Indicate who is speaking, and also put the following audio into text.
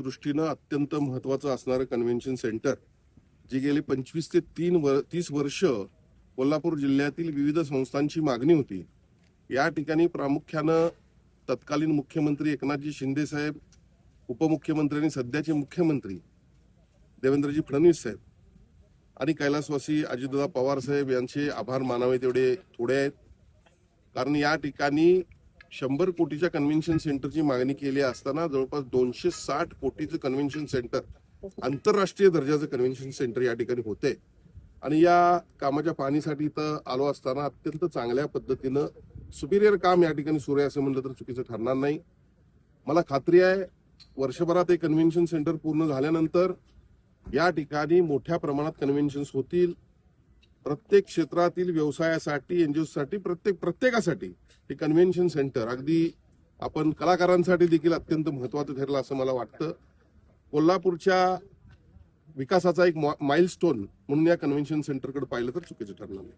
Speaker 1: दृष्टीनं अत्यंत महत्त्वाचं असणारं कन्व्हेन्शन सेंटर जी गेली 25 ते 30 वर्ष कोल्हापूर जिल्ह्यातील विविध संस्थांची मागणी होती। या ठिकाणी प्रामुख्यानं तत्कालीन मुख्यमंत्री एकनाथजी शिंदे साहेब, उपमुख्यमंत्री आणि सध्याचे मुख्यमंत्री देवेंद्रजी फडणवीस साहेब आणि कैलासवासी अजितदादा पवार साहेब यांचे आभार मानावे तेवढे थोडे आहेत। कारण या ठिकाणी 100 कोटीच्या कन्व्हेन्शन सेंटरची मागणी केली असताना जवळपास 260 कोटीचं कन्व्हेन्शन सेंटर, आंतरराष्ट्रीय दर्जाचं कन्व्हेन्शन सेंटर या ठिकाणी होते। आणि या कामाच्या पाहणीसाठी इथं आलो असताना अत्यंत चांगल्या पद्धतीनं सुपिरियर काम या ठिकाणी सुरू आहे असं म्हणलं तर चुकीचं ठरणार नाही। मला खात्री आहे वर्षभरात एक कन्व्हेन्शन सेंटर पूर्ण झाल्यानंतर या ठिकाणी मोठ्या प्रमाणात कन्व्हेन्शन्स होतील। प्रत्येक क्षेत्रातील व्यवसायासाठी, एनजीओसाठी, प्रत्येकासाठी हे कन्व्हेन्शन सेंटर अगदी आपण कलाकारांसाठी देखील अत्यंत महत्त्वाचं ठरलं असं मला वाटतं। कोल्हापूरच्या विकासाचा एक माइलस्टोन म्हणून या कन्व्हेन्शन सेंटरकडे पाहिलं तर चुकीचं ठरणार नाही।